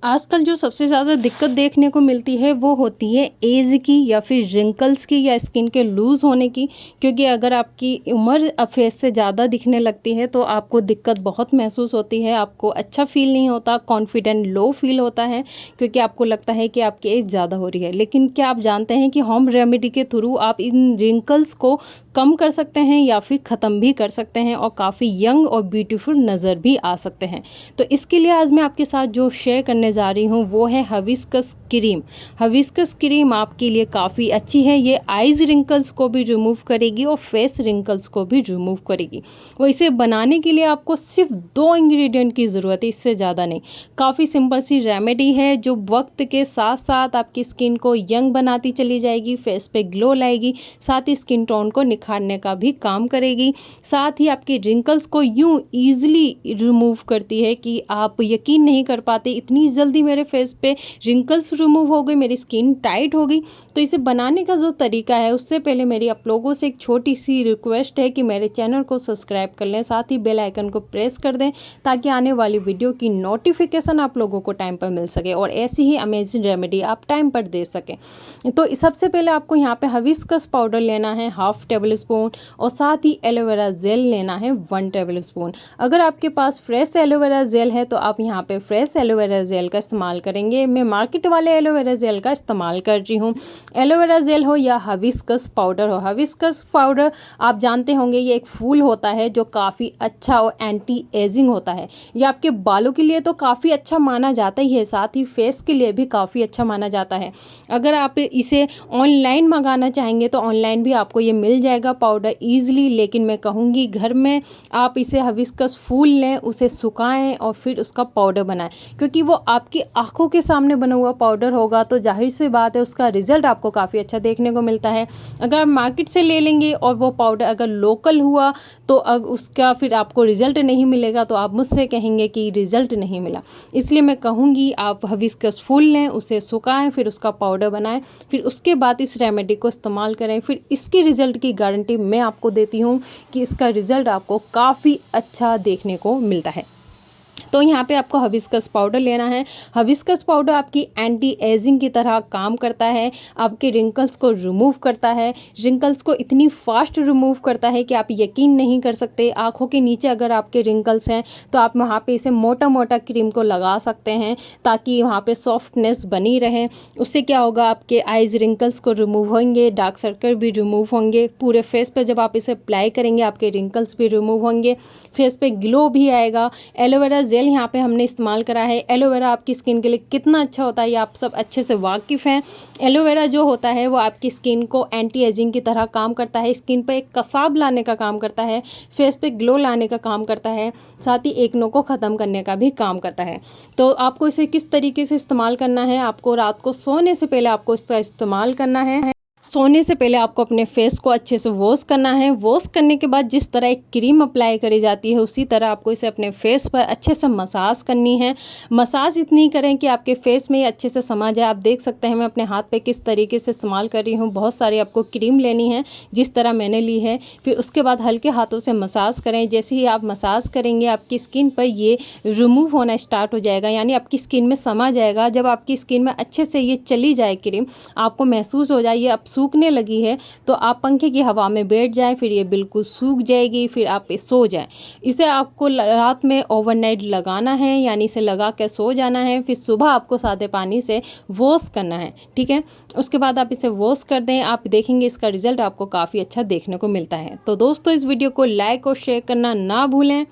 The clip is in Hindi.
आजकल जो सबसे ज़्यादा दिक्कत देखने को मिलती है वो होती है एज की या फिर रिंकल्स की या स्किन के लूज़ होने की। क्योंकि अगर आपकी उम्र फेस से ज़्यादा दिखने लगती है तो आपको दिक्कत बहुत महसूस होती है, आपको अच्छा फील नहीं होता, कॉन्फिडेंट लो फील होता है क्योंकि आपको लगता है कि आपकी एज ज़्यादा हो रही है। लेकिन क्या आप जानते हैं कि होम रेमेडी के थ्रू आप इन रिंकल्स को कम कर सकते हैं या फिर ख़त्म भी कर सकते हैं और काफ़ी यंग और ब्यूटीफुल नज़र भी आ सकते हैं। तो इसके लिए आज मैं आपके साथ जो शेयर करने जा रही हूँ वो है हिबिस्कस क्रीम। हिबिस्कस क्रीम आपके लिए काफ़ी अच्छी है। ये आइज रिंकल्स को भी रिमूव करेगी और फेस रिंकल्स को भी रिमूव करेगी। वो इसे बनाने के लिए आपको सिर्फ 2 इंग्रेडिएंट की ज़रूरत है, इससे ज़्यादा नहीं। काफ़ी सिंपल सी रेमेडी है जो वक्त के साथ साथ आपकी स्किन को यंग बनाती चली जाएगी, फेस पे ग्लो लाएगी, साथ ही स्किन टोन को निखारने का भी काम करेगी। साथ ही आपके रिंकल्स को यूँ ईजिली रिमूव करती है कि आप यकीन नहीं कर पाते, इतनी जल्दी मेरे फेस पे रिंकल्स रिमूव हो गए, मेरी स्किन टाइट हो गई। तो इसे बनाने का जो तरीका है उससे पहले मेरी आप लोगों से एक छोटी सी रिक्वेस्ट है कि मेरे चैनल को सब्सक्राइब कर लें, साथ ही बेल आइकन को प्रेस कर दें ताकि आने वाली वीडियो की नोटिफिकेशन आप लोगों को टाइम पर मिल सके और ऐसी ही अमेजिंग रेमेडी आप टाइम पर दे सकें। तो सबसे पहले आपको यहाँ पे हिबिस्कस पाउडर लेना है 1/2 टेबल स्पून और साथ ही एलोवेरा जेल लेना है 1 टेबल स्पून। अगर आपके पास फ्रेश एलोवेरा जेल है तो आप यहाँ पे फ्रेश एलोवेरा जेल का इस्तेमाल करेंगे। मैं मार्केट वाले एलोवेरा जेल का इस्तेमाल कर रही हूँ। एलोवेरा जेल हो या हिबिस्कस पाउडर हो, हिबिस्कस पाउडर आप जानते होंगे ये एक फूल होता है जो काफ़ी अच्छा और एंटी एजिंग होता है। ये आपके बालों के लिए तो काफ़ी अच्छा माना जाता ही है, साथ ही फेस के लिए भी काफ़ी अच्छा माना जाता है। अगर आप इसे ऑनलाइन मंगाना चाहेंगे तो ऑनलाइन भी आपको ये मिल जाएगा पाउडर ईजिली, लेकिन मैं कहूँगी घर में आप इसे हिबिस्कस फूल लें, उसे सुखाएं और फिर उसका पाउडर बनाएं। क्योंकि वो आपकी आंखों के सामने बना हुआ पाउडर होगा तो जाहिर सी बात है उसका रिजल्ट आपको काफ़ी अच्छा देखने को मिलता है। अगर आप मार्केट से ले लेंगे और वो पाउडर अगर लोकल हुआ तो उसका फिर आपको रिजल्ट नहीं मिलेगा, तो आप मुझसे कहेंगे कि रिजल्ट नहीं मिला। इसलिए मैं कहूँगी आप हिबिस्कस फूल लें, उसे सुखाएं, फिर उसका पाउडर बनाएं, फिर उसके बाद इस रेमेडी को इस्तेमाल करें। फिर इसके रिजल्ट की गारंटी मैं आपको देती हूँ कि इसका रिजल्ट आपको काफ़ी अच्छा देखने को मिलता है। तो यहाँ पे आपको हिबिस्कस पाउडर लेना है। हिबिस्कस पाउडर आपकी एंटी एजिंग की तरह काम करता है, आपके रिंकल्स को रिमूव करता है। रिंकल्स को इतनी फास्ट रिमूव करता है कि आप यकीन नहीं कर सकते। आँखों के नीचे अगर आपके रिंकल्स हैं तो आप वहाँ पे इसे मोटा मोटा क्रीम को लगा सकते हैं ताकि वहाँ पे सॉफ्टनेस बनी रहे। उससे क्या होगा, आपके आइज रिंकल्स को रिमूव होंगे, डार्क सर्कल भी रिमूव होंगे। पूरे फेस पे जब आप इसे अप्लाई करेंगे आपके रिंकल्स भी रिमूव होंगे, फेस पे ग्लो भी आएगा। एलोवेरा जेल यहाँ पे हमने इस्तेमाल करा है। एलोवेरा आपकी स्किन के लिए कितना अच्छा होता है ये आप सब अच्छे से वाकिफ़ हैं। एलोवेरा जो होता है वो आपकी स्किन को एंटी एजिंग की तरह काम करता है, स्किन पे एक कसाब लाने का काम करता है, फेस पे ग्लो लाने का काम करता है, साथ ही एक्ने को ख़त्म करने का भी काम करता है। तो आपको इसे किस तरीके से इस्तेमाल करना है, आपको रात को सोने से पहले आपको इसका इस्तेमाल करना है। सोने से पहले आपको अपने फेस को अच्छे से वॉश करना है। वॉश करने के बाद जिस तरह एक क्रीम अप्लाई करी जाती है उसी तरह आपको इसे अपने फेस पर अच्छे से मसाज करनी है। मसाज इतनी करें कि आपके फेस में ये अच्छे से समा जाए। आप देख सकते हैं मैं अपने हाथ पे किस तरीके से इस्तेमाल कर रही हूँ। बहुत सारी आपको क्रीम लेनी है जिस तरह मैंने ली है। फिर उसके बाद हल्के हाथों से मसाज करें। जैसे ही आप मसाज करेंगे आपकी स्किन पर ये रिमूव होना स्टार्ट हो जाएगा, यानी आपकी स्किन में समा जाएगा। जब आपकी स्किन में अच्छे से ये चली जाए क्रीम, आपको महसूस हो जाए ये अब सूखने लगी है, तो आप पंखे की हवा में बैठ जाएं, फिर ये बिल्कुल सूख जाएगी, फिर आप सो जाएं। इसे आपको रात में ओवरनाइट लगाना है, यानी इसे लगा के सो जाना है। फिर सुबह आपको सादे पानी से वॉश करना है, ठीक है। उसके बाद आप इसे वॉश कर दें, आप देखेंगे इसका रिजल्ट आपको काफ़ी अच्छा देखने को मिलता है। तो दोस्तों इस वीडियो को लाइक और शेयर करना ना भूलें।